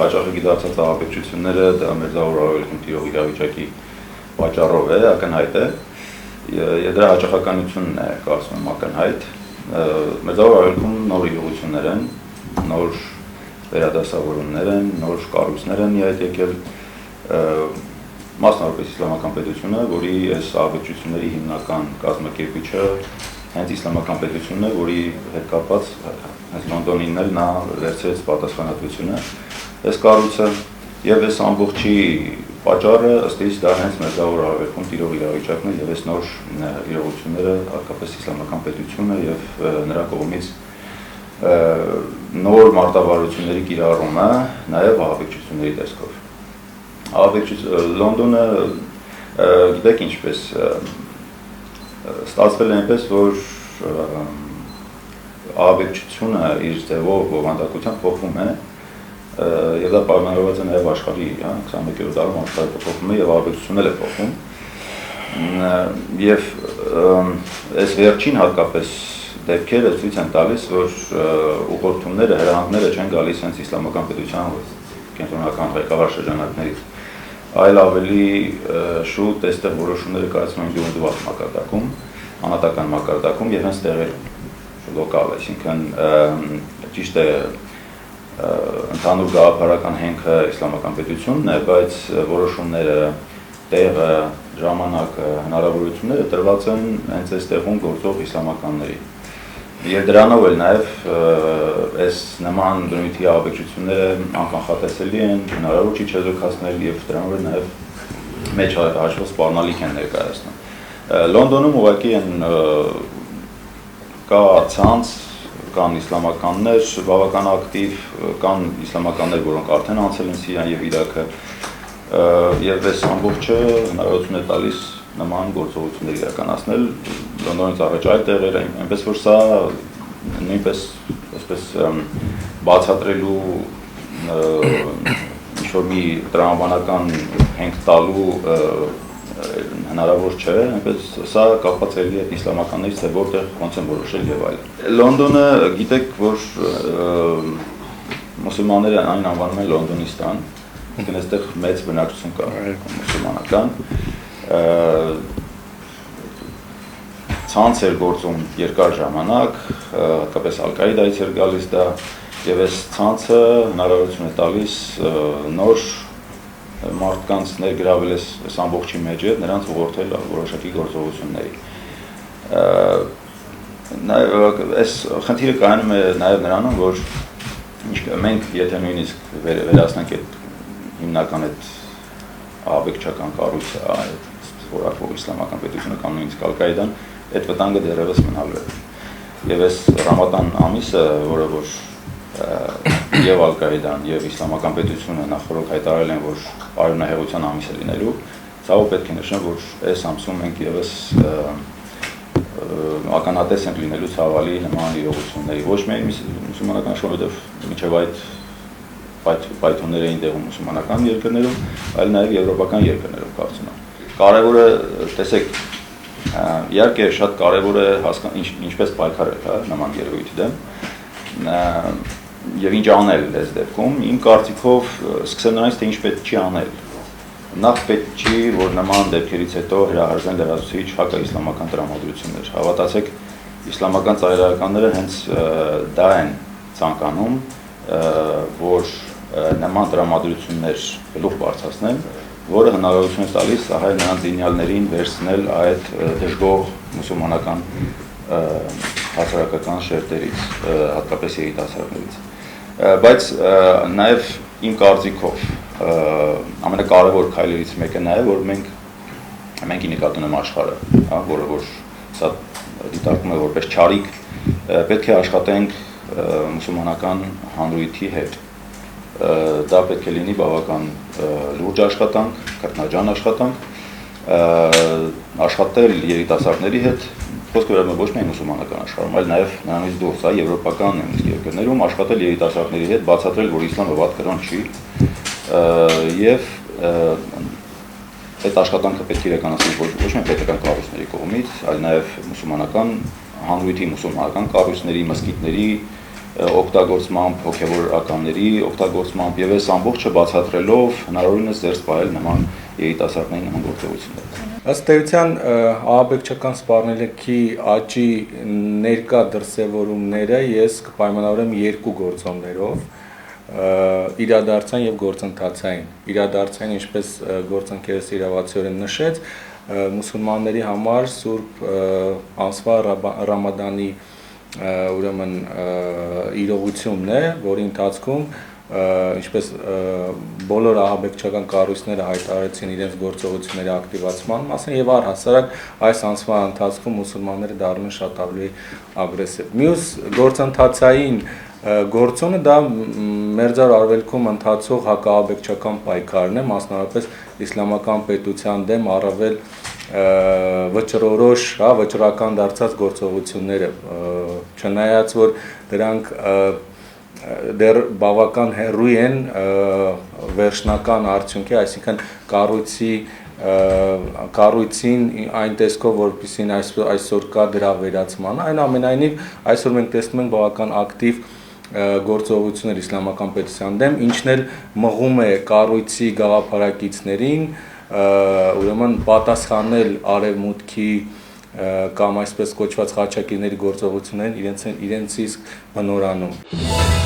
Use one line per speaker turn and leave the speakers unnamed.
հաճախակի դարձած ահաբեկչությունները դա մեծավոր արարողություն տիրող իրավիճակի պատճառով է, ակնհայտ է, եւ դրա հաճախականությունն է կարծում եմ ակնհայտ։ Մեծավոր արարողություն նոր իրողություններ են, նոր վերադասավորումներ են, նոր կառույցներ են իհայտ եկել, մասնավորապես իսլամական պետությունը, որի այս ահաբեկչությունների հիմնական կազմակերպիչը հենց իսլամական պետությունն է, որի հետ կապված հենց Լոնդոնին էլ նա վերցրեց պատասխանատվությունը այս կառույցը եւ այս ամբողջի պատճառը ըստ իս դա հենց մեծավոր արարողություն տիրող իրավիճակն է եւ այս նոր իրողությունները հատկապես իսլամական պետությունը եւ նրա կողմից նոր մարտավարությունների կիրառումը նաև ահաբեկչությունների տեսքով։ Լոնդոնը գիտեք ինչպես ստացվել է այնպես, որ ահաբեկչությունը իր ձևով բովանդակությամբ փոխվում է եւ դա պայմանավորված է նաև աշխարհի 21-րդ դարում աշխարհը փոխվում է եւ ահաբեկչությունն էլ է փոխվում եւ այս վերջին հատկապես դեպքերը ցույց են տալիս, որ ուղղորդումները, հրահանգները չեն գալիս հենց իսլամական պետության կենտրոնական ղեկավար շրջանակներից, այլ ավելի շուտ այստեղ որոշումները կայացնում են ինդիվիդուալ մակարդակում, անհատական մակարդակում եւ հենց տեղերում, լոկալ, այսինքն ճիշտ է ընդհանուր գաղափարական հենքը իսլամական պետությունն է, բայց որոշումները, տեղը, ժամանակը, հնարավորությունները տրված են հենց այստեղում գործող իսլամականների։ Եվ դրանով էլ նաև այս նման բնույթի ահաբեկչությունները անկանխատեսելի են, հնարավոր չի չեզոքացնել եւ դրանով էլ նաև մեջ հաշվով սպառնալիք են ներկայացնում։ Լոնդոնում ուղղակի են կա ցանց, կան իսլամականներ բավական ակտիվ, կան իսլամականներ, որոնք արդեն անցել են Սիրիան եւ Իրաքը, եւ այս ամբողջը հնարավորություն է տալիս նման գործողություններ իրականացնել Լոնդոնից առաջ այլ տեղեր են, այնպես որ սա նույնպես այսպես բացատրելու ինչ-որ մի տրամաբանական հենք տալու հնարավոր չէ, այնպես սա կապված է իսլամականներից, թե որտեղ ոնց են որոշել եւ այլն։ Լոնդոնը գիտեք, որ մուսուլմանները այն անվանում են Լոնդոնիստան, այսինքն այստեղ մեծ բնակչություն կա մուսուլմանական, ցանց էր գործում երկար ժամանակ, հատկապես Ալ-Կաիդայից էր գալիս դա, եւ այս ցանցը հնարավորություն է տալիս նոր մարդկանց ներգրավել այս ամբողջի մեջ եւ նրանց ուղղորդել որոշակի գործողությունների։ Այս խնդիրը կայանում է նաեւ նրանում, որ մենք եթե նույնիսկ վերացնենք այդ հիմնական այդ ահաբեկչական կառույցը, որակվող իսլամական պետությունը կամ նույնիսկ Ալ-Կաիդան, այդ վտանգը դեռևս մնալու է։ Եվ այս Ռամադան ամիսը, որը որ եւ Ալ-Կաիդան եւ իսլամական պետությունը նախորդ հայտարարել են, որ արյունահեղության ամիս է լինելու, ցավոք պետք է նշեմ, որ այս ամսում մենք եւս ականատես ենք լինելու ցավալի նման իրողությունների, ոչ միայն մուսուլմանական աշխարհում, մինչեւ այդ պայթոններ էին տեղում մուսուլմանական երկրներում, այլ նաեւ եվրոպական երկրներում կարծում եմ։ Կարևորը, տեսեք, իհարկե շատ կարևոր է ինչպես պայքարել նման երևույթի դեմ եւ ինչ անել այս դեպքում, իմ կարծիքով սկսեմ նրանից, թե ինչ պետք չի անել։ Նախ պետք չի, որ նման դեպքերից հետո հրահրվեն լրացուցիչ հակաիսլամական տրամադրություններ։ Հավատացեք, իսլամական ծայրահեղականները հենց դա են ցանկանում, որ նման տրամադրություններ գլուխ բարձրացնեն, որը հնարավորություն է տալիս ահա նրանց զինյալներին վերցնել այդ դժգոհ մուսուլմանական հասարակական շերտերից, հատկապես երիտասարդներից։ Բայց նաև իմ կարծիքով ամենակարևոր քայլերից մեկը նա է, որ մենք նկատում ենք աշխարհը, որը որ սա դիտարկում է որպես չարիք, պետք է աշխատենք մուսուլմանական հանրույթի հետ։ Դա պետք է լինի բավական լուրջ աշխատանք, քրտնաջան աշխատանք, աշխատել երիտասարդների հետ, խոսքը ոչ միայն մուսուլմանական աշխարհում, այլ նաև նրանից դուրս, եվրոպական երկրներում աշխատել երիտասարդների հետ, բացատրել, որ իսլամը վատ կրոն չի, եւ այդ աշխատանքը պետք է իրականացնել ոչ միայն պետական կառույցների կողմից, այլ նաև մուսուլմանական հանրույթի, մուսուլմանական կառույցների, մզկիթների, օգտագործմամբ, հոգևորականների օգտագործմամբ եւ այս ամբողջը բացատրելով հնարավորինս ձեռք պահել նման երիտասարդների նման գործողություններ։
Ըստ էության ահաբեկչական սպառնալիքի աճի ներկա դրսևորումները ես կպայմանավորեմ երկու գործոններով՝ իրադարձային եւ գործընթացային։ Իրադարձային, ինչպես գործընկերս իրավացիորեն նշեց, մուսուլմանների համար Սուրբ ամսվա Ռամադանի ուրեմն իրողությունն է, որի ընթացքում ինչպես բոլոր ահաբեկչական կառույցները հայտարարեցին իրենց գործողությունների ակտիվացման մասին եւ առհասարակ այս ամսվա ընթացքում մուսուլմանները դառնում են շատ ավելի ագրեսիվ։ Մյուս գործընթացային գործոնը դա Մերձավոր Արևելքում ընթացող հակաահաբեկչական պայքարն է, մասնավորապես իսլամական պետության դեմ առավել վճռորոշ, վճռական դարձած գործողությունները, չնայած որ դրանք դեռ բավական հեռու են վերջնական արդյունքի, այսինքն կառույցին այն տեսքով, որպեսզի այսօր կա դրա վերացման, այնուամենայնիվ այսօր մենք տեսնում ենք բավական ակտիվ գործողություններ իսլամական պետության դեմ, ինչն էլ մղում է կառույցի գաղափարակիցներին ուրեմն պատասխանել արևմուտքի կամ այսպես կոչված խաչակիրների գործողություններին իրենց իսկ բնորանում։